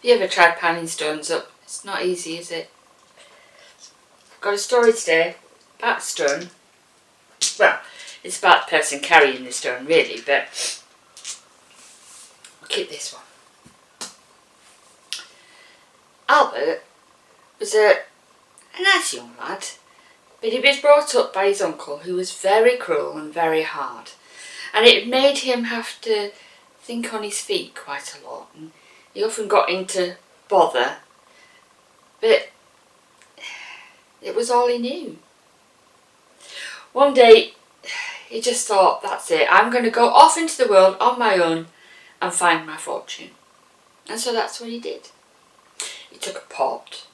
Have you ever tried piling stones up? It's not easy, is it? I've got a story today about a stone. Well, it's about the person carrying the stone really, but we'll keep this one. Albert was a nice young lad, but he was brought up by his uncle, who was very cruel and very hard, and it made him have to think on his feet quite a lot, and he often got into bother, but it was all he knew. One day he just thought, that's it, I'm going to go off into the world on my own and find my fortune. And so that's what he did. He took a pot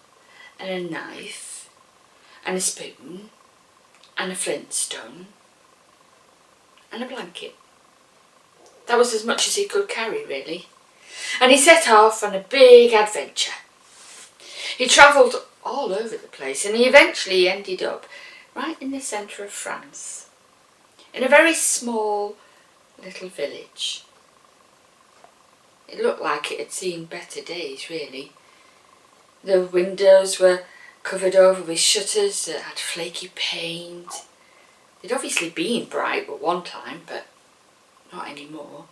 and a knife and a spoon and a flint stone and a blanket. That was as much as he could carry, really. And he set off on a big adventure. He travelled all over the place, and he eventually ended up right in the centre of France, in a very small little village. It looked like it had seen better days, really. The windows were covered over with shutters that had flaky paint. They'd obviously been bright at one time, but not anymore.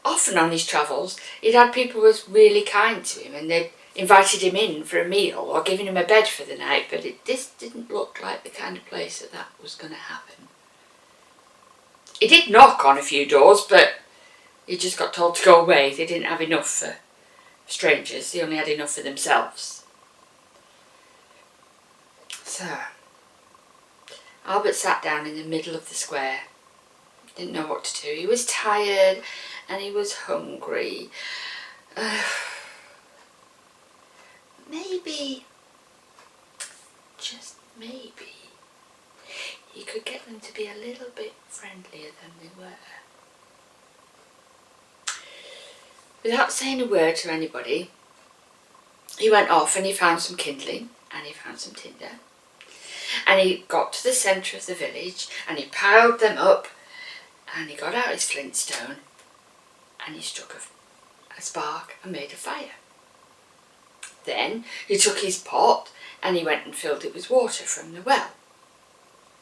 Often on his travels, he'd had people who was really kind to him, and they'd invited him in for a meal or given him a bed for the night, but this didn't look like the kind of place that was going to happen. He did knock on a few doors, but he just got told to go away. They didn't have enough for strangers, they only had enough for themselves. So, Albert sat down in the middle of the square. Didn't know what to do. He was tired and he was hungry. Maybe, just maybe, he could get them to be a little bit friendlier than they were. Without saying a word to anybody, he went off and he found some kindling and he found some tinder. And he got to the centre of the village and he piled them up and he got out his flintstone and he struck a spark and made a fire. Then he took his pot and he went and filled it with water from the well.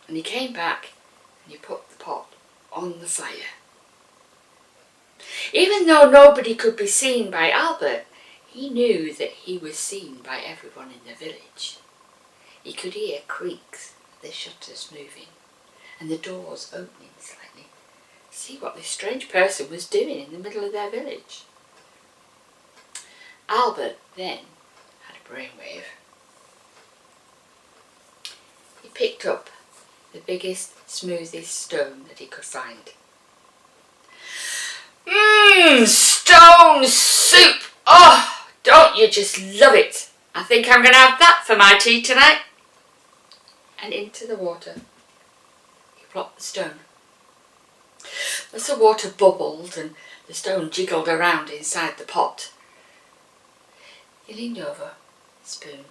And he came back and he put the pot on the fire. Even though nobody could be seen by Albert, he knew that he was seen by everyone in the village. He could hear creaks, the shutters moving, and the doors opening slightly. See what this strange person was doing in the middle of their village. Albert then had a brainwave. He picked up the biggest, smoothest stone that he could find. Stone soup! Oh, don't you just love it? I think I'm going to have that for my tea tonight. And into the water he plopped the stone. As the water bubbled and the stone jiggled around inside the pot, he leaned over, spoon.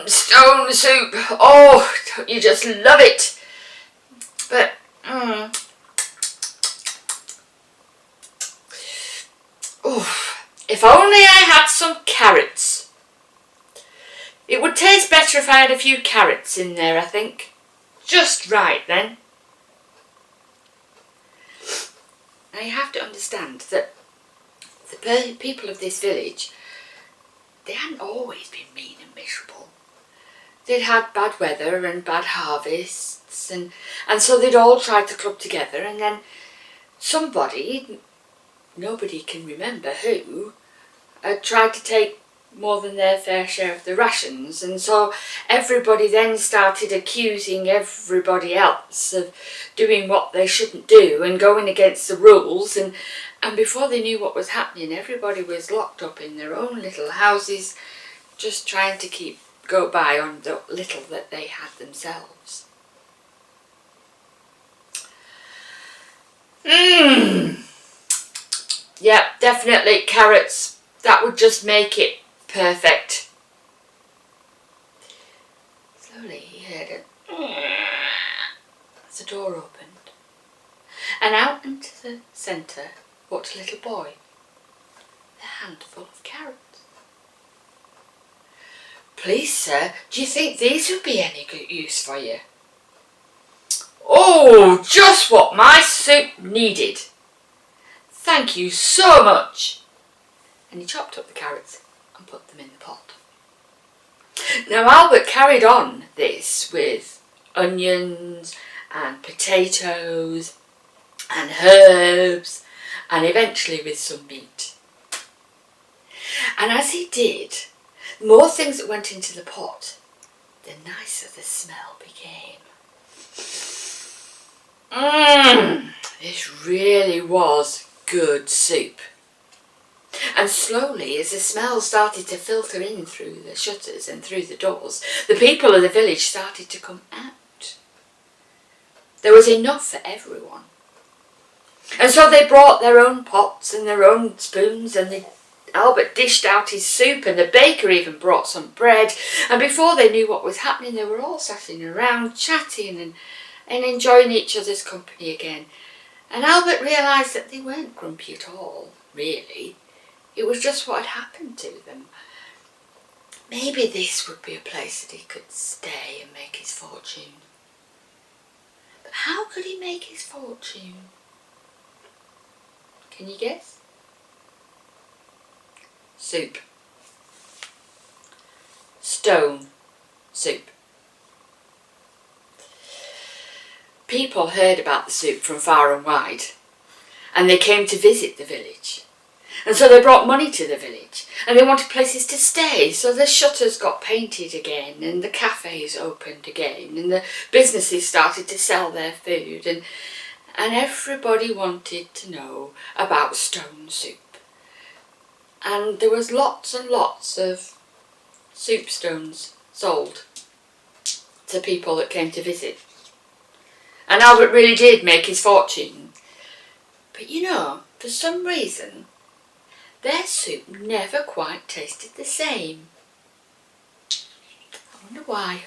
Stone soup! Oh, don't you just love it? But, if only I had some carrots. It would taste better if I had a few carrots in there, I think. Just right then. Now you have to understand that the people of this village, they hadn't always been mean and miserable. They'd had bad weather and bad harvests, and so they'd all tried to club together, and then somebody, nobody can remember who, had tried to take more than their fair share of the rations, and so everybody then started accusing everybody else of doing what they shouldn't do and going against the rules, and before they knew what was happening, everybody was locked up in their own little houses, just trying to go by on the little that they had themselves. Yeah, definitely carrots. That would just make it perfect. Slowly he heard it as the door opened, And out into the centre walked a little boy with a handful of carrots. "Please, sir, do you think these would be any good use for you?" "Oh, just what my soup needed. Thank you so much." And he chopped up the carrots and put them in the pot. Now Albert carried on this with onions and potatoes and herbs and eventually with some meat. And as he did, the more things that went into the pot, the nicer the smell became. This really was good soup. And slowly, as the smell started to filter in through the shutters and through the doors, the people of the village started to come out. There was enough for everyone. And so they brought their own pots and their own spoons, and Albert dished out his soup, and the baker even brought some bread. And before they knew what was happening, they were all sitting around chatting and enjoying each other's company again. And Albert realised that they weren't grumpy at all, really. It was just what had happened to them. Maybe this would be a place that he could stay and make his fortune. But how could he make his fortune? Can you guess? Soup. Stone soup. People heard about the soup from far and wide, and they came to visit the village. And so they brought money to the village, and they wanted places to stay, so the shutters got painted again, and the cafes opened again, and the businesses started to sell their food, and everybody wanted to know about stone soup. And there was lots and lots of soup stones sold to people that came to visit. And Albert really did make his fortune. But you know, for some reason, their soup never quite tasted the same. I wonder why.